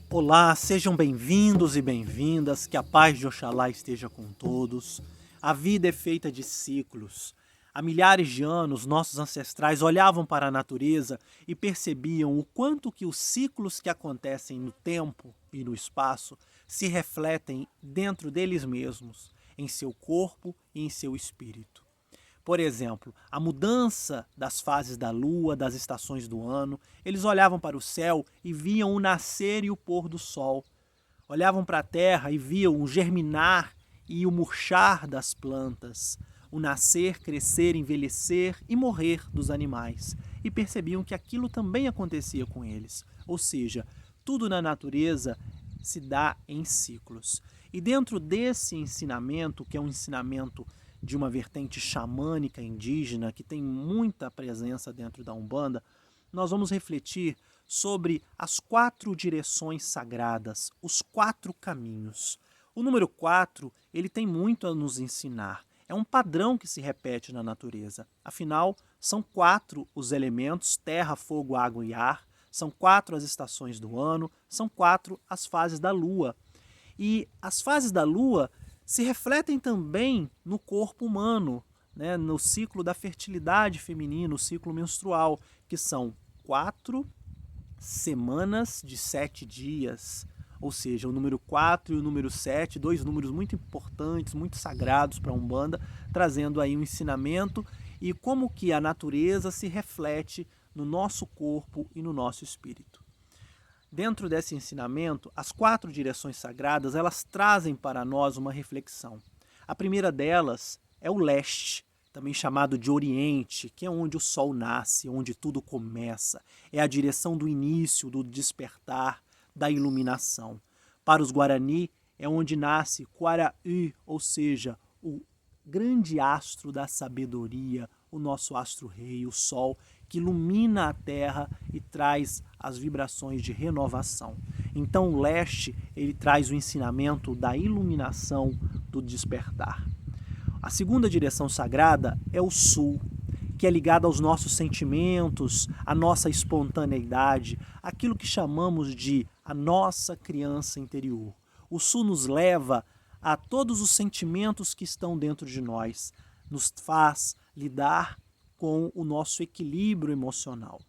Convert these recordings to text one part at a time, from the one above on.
Olá, sejam bem-vindos e bem-vindas, que a paz de Oxalá esteja com todos. A vida é feita de ciclos. Há milhares de anos, nossos ancestrais olhavam para a natureza e percebiam o quanto que os ciclos que acontecem no tempo e no espaço se refletem dentro deles mesmos, em seu corpo e em seu espírito. Por exemplo, a mudança das fases da lua, das estações do ano. Eles olhavam para o céu e viam o nascer e o pôr do sol. Olhavam para a terra e viam o germinar e o murchar das plantas, o nascer, crescer, envelhecer e morrer dos animais. E percebiam que aquilo também acontecia com eles. Ou seja, tudo na natureza se dá em ciclos. E dentro desse ensinamento, que é um ensinamento de uma vertente xamânica indígena, que tem muita presença dentro da Umbanda, nós vamos refletir sobre as 4 direções sagradas, os 4 caminhos. O número 4, ele tem muito a nos ensinar. É um padrão que se repete na natureza. Afinal, são 4 os elementos, terra, fogo, água e ar. São 4 as estações do ano, são 4 as fases da lua. E as fases da lua se refletem também no corpo humano, né, no ciclo da fertilidade feminina, o ciclo menstrual, que são 4 semanas de 7 dias, ou seja, o número 4 e o número 7, 2 números muito importantes, muito sagrados para a Umbanda, trazendo aí um ensinamento e como que a natureza se reflete no nosso corpo e no nosso espírito. Dentro desse ensinamento, as 4 direções sagradas, elas trazem para nós uma reflexão. A primeira delas é o leste, também chamado de oriente, que é onde o sol nasce, onde tudo começa. É a direção do início, do despertar, da iluminação. Para os Guarani, é onde nasce Quaraí, ou seja, o grande astro da sabedoria, o nosso astro-rei, o sol, que ilumina a terra e traz as vibrações de renovação. Então o leste, ele traz o ensinamento da iluminação, do despertar. A segunda direção sagrada é o sul, que é ligada aos nossos sentimentos, à nossa espontaneidade, aquilo que chamamos de a nossa criança interior. O sul nos leva a todos os sentimentos que estão dentro de nós, nos faz lidar com o nosso equilíbrio emocional.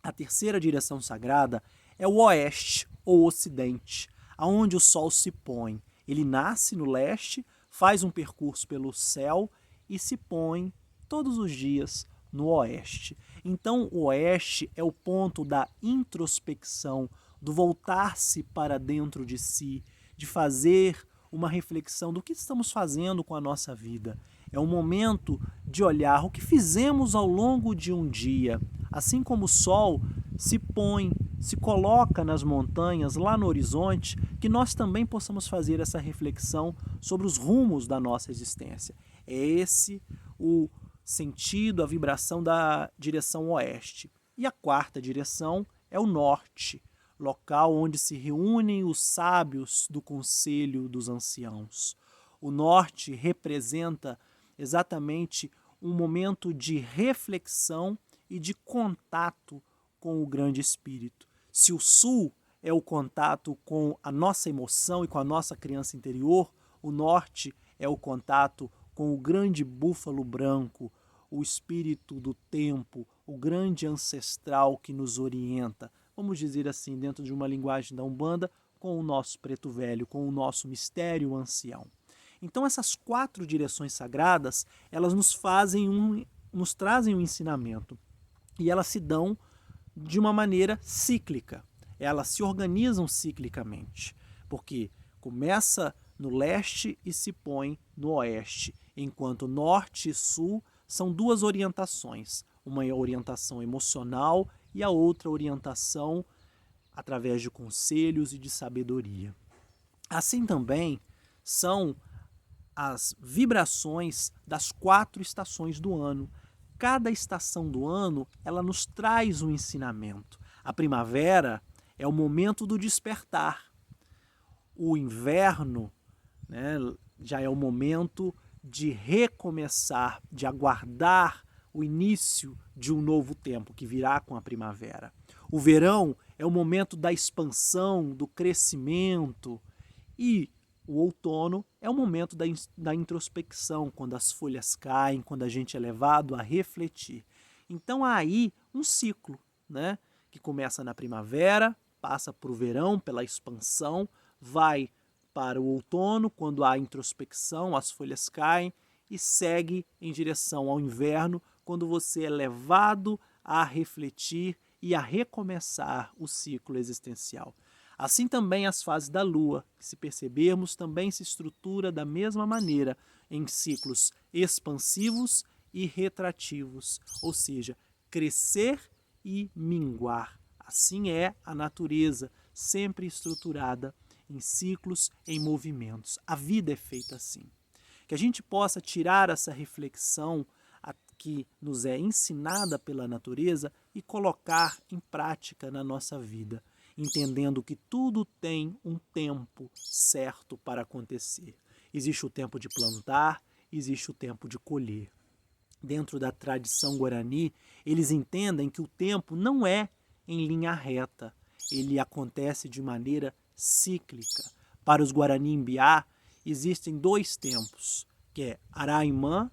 A terceira direção sagrada é o oeste ou ocidente, aonde o sol se põe. Ele nasce no leste, faz um percurso pelo céu e se põe todos os dias no oeste. Então o oeste é o ponto da introspecção, do voltar-se para dentro de si, de fazer uma reflexão do que estamos fazendo com a nossa vida. É um momento de olhar o que fizemos ao longo de um dia. Assim como o sol se põe, se coloca nas montanhas, lá no horizonte, que nós também possamos fazer essa reflexão sobre os rumos da nossa existência. É esse o sentido, a vibração da direção oeste. E a quarta direção é o norte, local onde se reúnem os sábios do Conselho dos Anciãos. O norte representa exatamente um momento de reflexão e de contato com o grande espírito. Se o sul é o contato com a nossa emoção e com a nossa criança interior, o norte é o contato com o grande búfalo branco, o espírito do tempo, o grande ancestral que nos orienta, vamos dizer assim, dentro de uma linguagem da Umbanda, com o nosso preto velho, com o nosso mistério ancião. Então essas 4 direções sagradas, elas nos trazem um ensinamento e elas se dão de uma maneira cíclica. Elas se organizam ciclicamente, porque começa no leste e se põe no oeste, enquanto norte e sul são 2 orientações, uma orientação emocional e a outra orientação através de conselhos e de sabedoria. Assim também são as vibrações das 4 estações do ano. Cada estação do ano, ela nos traz um ensinamento. A primavera é o momento do despertar. O inverno, né, já é o momento de recomeçar, de aguardar o início de um novo tempo que virá com a primavera. O verão é o momento da expansão, do crescimento, e o outono é o momento da introspecção, quando as folhas caem, quando a gente é levado a refletir. Então há aí um ciclo, né, que começa na primavera, passa para o verão pela expansão, vai para o outono, quando há introspecção, as folhas caem, e segue em direção ao inverno, quando você é levado a refletir e a recomeçar o ciclo existencial. Assim também as fases da Lua, que se percebermos também se estrutura da mesma maneira em ciclos expansivos e retrativos, ou seja, crescer e minguar. Assim é a natureza, sempre estruturada em ciclos, em movimentos. A vida é feita assim. Que a gente possa tirar essa reflexão que nos é ensinada pela natureza e colocar em prática na nossa vida, entendendo que tudo tem um tempo certo para acontecer. Existe o tempo de plantar, existe o tempo de colher. Dentro da tradição guarani, eles entendem que o tempo não é em linha reta, ele acontece de maneira cíclica. Para os Guarani-Mbiá, existem dois tempos, que é Araimã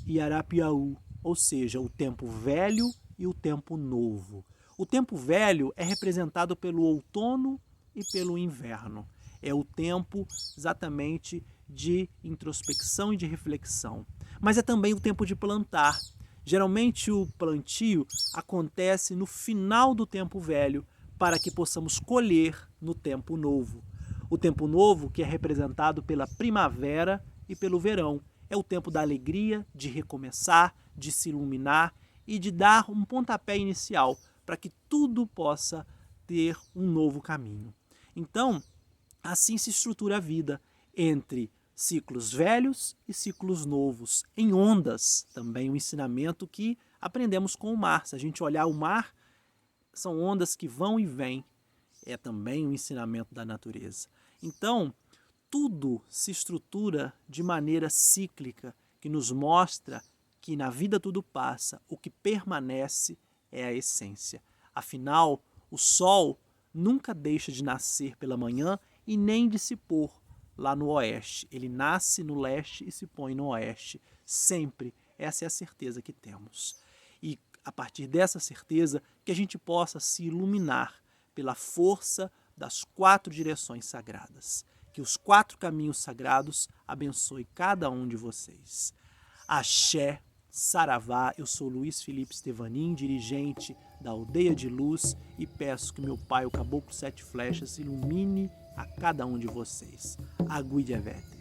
e Arapiaú, ou seja, o tempo velho e o tempo novo. O tempo velho é representado pelo outono e pelo inverno. É o tempo exatamente de introspecção e de reflexão. Mas é também o tempo de plantar. Geralmente o plantio acontece no final do tempo velho, para que possamos colher no tempo novo. O tempo novo, que é representado pela primavera e pelo verão, é o tempo da alegria, de recomeçar, de se iluminar e de dar um pontapé inicial para que tudo possa ter um novo caminho. Então, assim se estrutura a vida, entre ciclos velhos e ciclos novos, em ondas, também um ensinamento que aprendemos com o mar. Se a gente olhar o mar, são ondas que vão e vêm, é também um ensinamento da natureza. Então, tudo se estrutura de maneira cíclica, que nos mostra que na vida tudo passa, o que permanece é a essência. Afinal, o sol nunca deixa de nascer pela manhã e nem de se pôr lá no oeste. Ele nasce no leste e se põe no oeste. Sempre. Essa é a certeza que temos. E a partir dessa certeza, que a gente possa se iluminar pela força das 4 direções sagradas. Que os 4 caminhos sagrados abençoe cada um de vocês. Axé, Saravá, eu sou Luiz Felipe Stevanin, dirigente da Aldeia de Luz, e peço que meu pai, o Caboclo 7 Flechas, ilumine a cada um de vocês. Aguide a Vete.